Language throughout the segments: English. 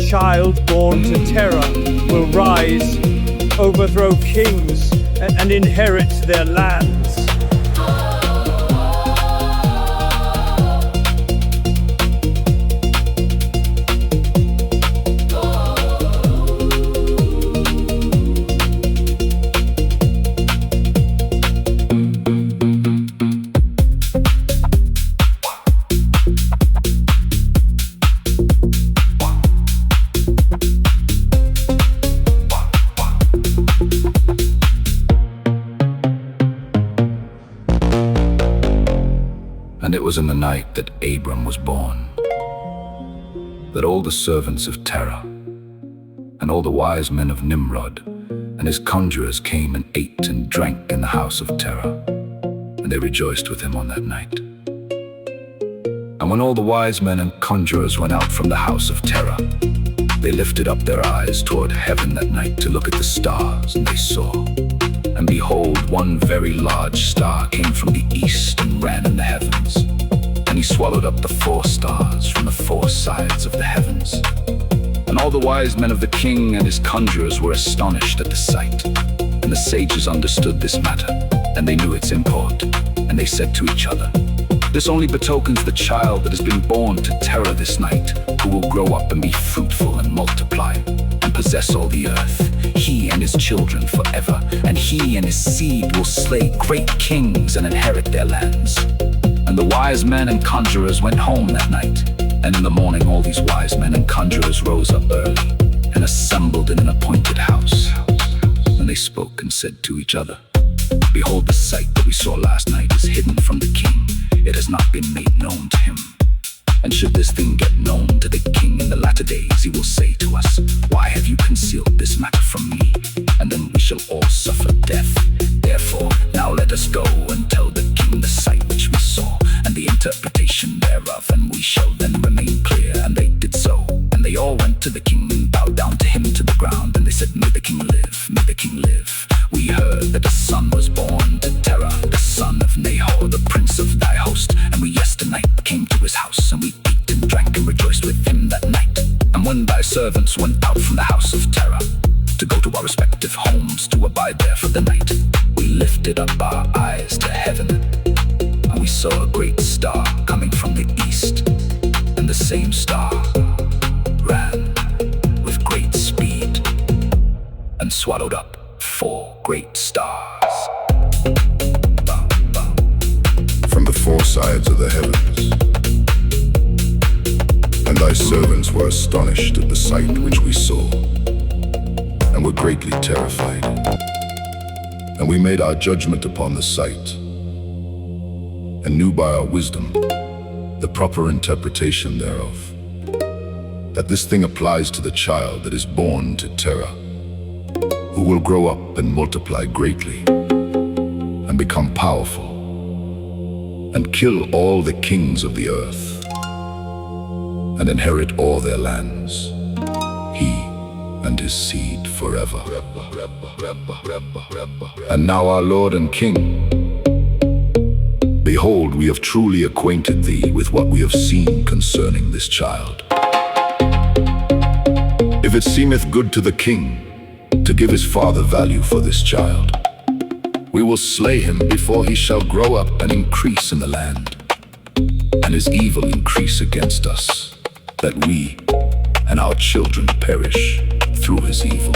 child born to terror will rise, overthrow kings, and inherit their lands. And it was in the night that Abram was born, that all the servants of Terah, and all the wise men of Nimrod, and his conjurers came and ate and drank in the house of Terah, and they rejoiced with him on that night. And when all the wise men and conjurers went out from the house of Terah, they lifted up their eyes toward heaven that night to look at the stars, and they saw, and behold, one very large star came from the east and ran in the heavens. And he swallowed up the 4 stars from the 4 sides of the heavens. And all the wise men of the king and his conjurers were astonished at the sight. And the sages understood this matter, and they knew its import. And they said to each other, "This only betokens the child that has been born to Terah this night, who will grow up and be fruitful and multiply, and possess all the earth, he and his children forever, and he and his seed will slay great kings and inherit their lands." And the wise men and conjurers went home that night. And in the morning all these wise men and conjurers rose up early, and assembled in an appointed house. And they spoke and said to each other, "Behold, the sight that we saw last night is hidden from the king. It has not been made known to him. And should this thing get known to the king in the latter days, he will say to us, 'Why have you concealed this matter from me?' And then we shall all suffer death. Therefore, now let us go and tell the king the sight which we saw, and the interpretation thereof, and we shall then remain clear." And they did so. And they all went to the king and bowed down to him to the ground. And they said, "May the king live, may the king live. We heard that a son was born to Terah, the son of Nahor, the prince of thy host. And we yesternight came to his house, and we ate and drank and rejoiced with him that night. And when thy servants went out from the house of Terah to go to our respective homes to abide there for the night, we lifted up our eyes to heaven, and we saw a great star coming from the east. And the same star ran with great speed and swallowed up 4 great stars. From the 4 sides of the heavens. And thy servants were astonished at the sight which we saw, and were greatly terrified. And we made our judgment upon the sight, and knew by our wisdom the proper interpretation thereof, that this thing applies to the child that is born to Terah, who will grow up and multiply greatly, and become powerful, and kill all the kings of the earth, and inherit all their lands, he and his seed forever. And now, our Lord and King, behold, we have truly acquainted thee with what we have seen concerning this child. If it seemeth good to the king to give his father value for this child, we will slay him before he shall grow up and increase in the land, and his evil increase against us, that we and our children perish through his evil.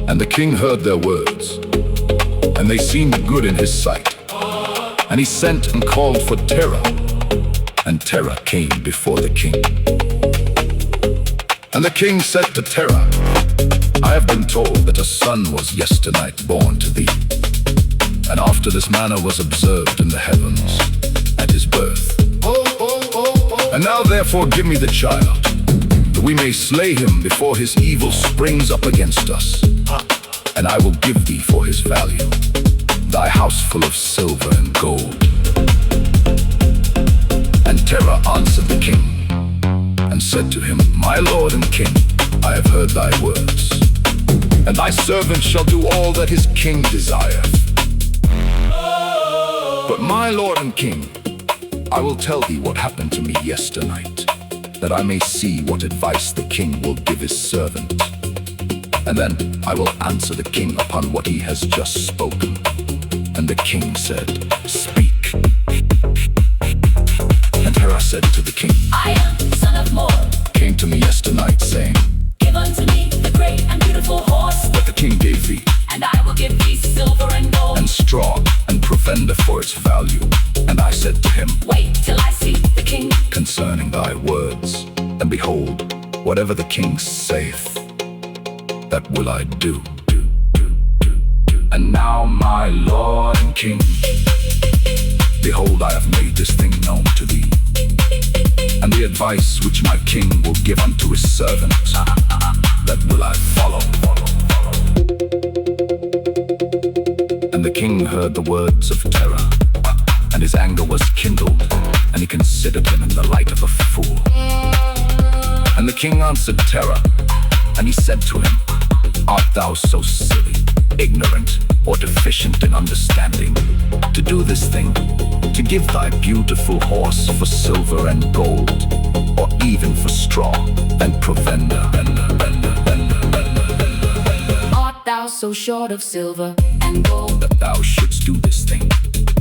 And the king heard their words, and they seemed good in his sight. And he sent and called for Terah, and Terah came before the king. And the king said to Terah, "I have been told that a son was yesternight born to thee, and after this manner was observed in the heavens at his birth. And now therefore give me the child, that we may slay him before his evil springs up against us. And I will give thee for his value thy house full of silver and gold." And Terah answered the king, and said to him, "My lord and king, I have heard thy words, and thy servant shall do all that his king desireth. But my lord and king, I will tell thee what happened to me yesternight. that I may see what advice the king will give his servant. And then I will answer the king upon what he has just spoken. And the king said, Speak. And Terah said to the king, I am the son of Mor. Came to me yesternight, saying, Give unto me the great and beautiful horse, That the king gave thee, and I will give thee silver and gold. and straw, and provender for its value. And I said to him, Wait till I see the king. Concerning thy words, and behold, whatever the king saith, that will I do. And now, my Lord and King, behold, I have made this thing known to thee, and the advice which my king will give unto his servant, that will I follow. And the king heard the words of Terah, and his anger was kindled, and he considered him in the light of a fool. And the king answered Terah, and he said to him, Art thou so silly, ignorant, or deficient in understanding, to do this thing, to give thy beautiful horse for silver and gold, or even for straw and provender? Art thou so short of silver and gold, That thou shouldst do this thing,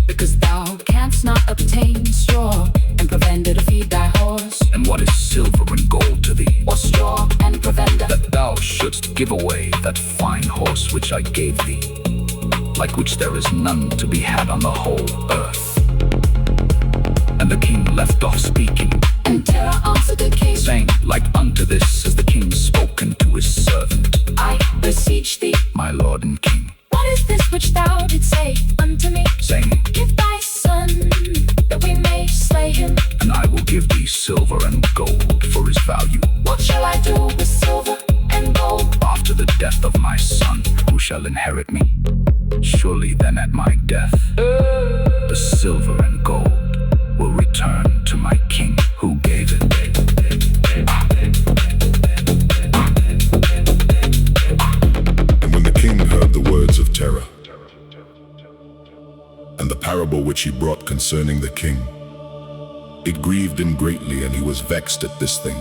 because thou canst not obtain straw and provender to feed thy horse, and what is silver and gold to thee, or straw and provender? that thou shouldst give away that fine horse which I gave thee, like which there is none to be had on the whole earth? And the king left off speaking, And Terah answered the king, saying, Like unto this has the king spoken to his servant. I beseech thee, My lord and king, what is this which thou didst say unto me? saying, Give thy son, that we may slay him. And I will give thee silver and gold for his value, What shall I do with silver and gold? after the death of my son, who shall inherit me. Surely then at my death, the silver and gold will return to my king who gave it. And when the king heard the words of Terah, and the parable which he brought concerning the king, it grieved him greatly, and he was vexed at this thing,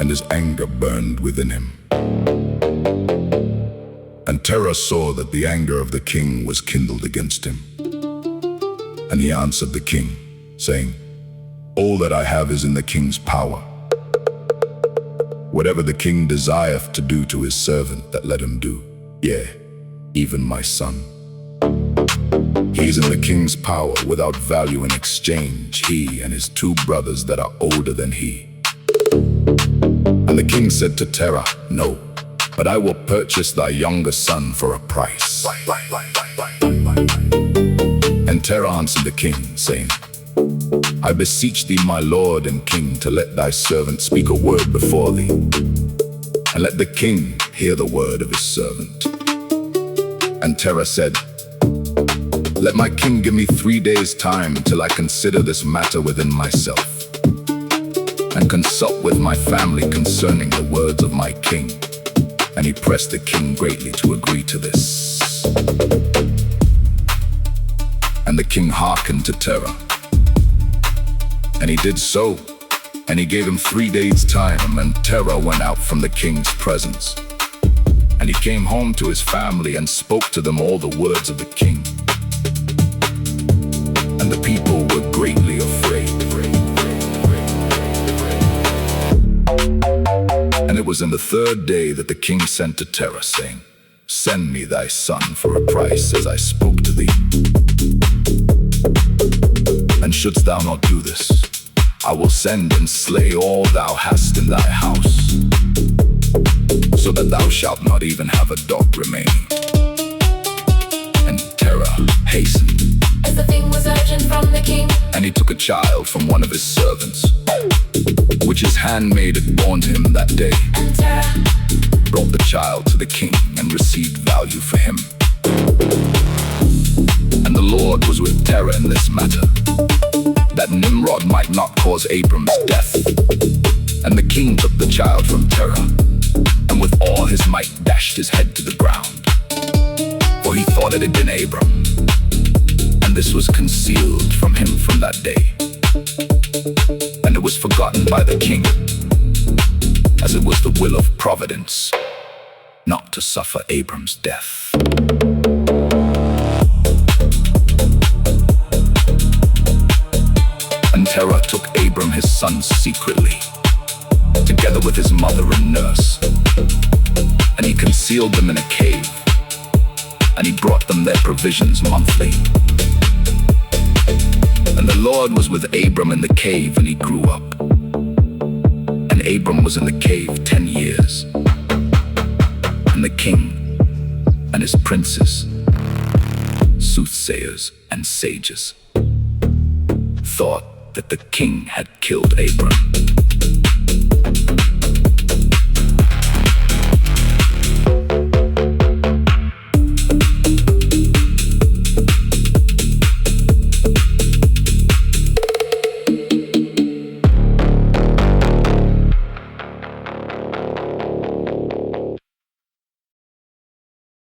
and his anger burned within him. And Terah saw that the anger of the king was kindled against him. And he answered the king, saying, All that I have is in the king's power. Whatever the king desireth to do to his servant, that let him do, yea, even my son. He is in the king's power without value in exchange, he and his 2 brothers that are older than he. And the king said to Terah, No, but I will purchase thy younger son for a price. And Terah answered the king, saying, I beseech thee, my lord and king, to let thy servant speak a word before thee, and let the king hear the word of his servant. And Terah said, Let my king give me 3 days' time till I consider this matter within myself, and consult with my family concerning the words of my king. And he pressed the king greatly to agree to this. And the king hearkened to Terah. And he did so, and he gave him 3 days' time, and Terah went out from the king's presence. And he came home to his family and spoke to them all the words of the king. And the people were greatly afraid. And it was in the 3rd day that the king sent to Terah, saying, Send me thy son for a price, as I spoke to thee. And shouldst thou not do this, I will send and slay all thou hast in thy house, so that thou shalt not even have a dog remaining. And Terah hastened, As the thing was urgent from the king, and he took a child from one of his servants, which his handmaid had borne to him that day, and Terah brought the child to the king, and received value for him. And the Lord was with Terah in this matter, that Nimrod might not cause Abram's death. And the king took the child from Terah, and with all his might dashed his head to the ground, for he thought it had been Abram. And this was concealed from him from that day. And it it was forgotten by the king, as it was the will of Providence not to suffer Abram's death. And Terah took Abram his son secretly, together with his mother and nurse, and he concealed them in a cave, and he brought them their provisions monthly. And the Lord was with Abram in the cave, and he grew up. And Abram was in the cave 10 years. And the king and his princes, soothsayers and sages, thought that the king had killed Abram.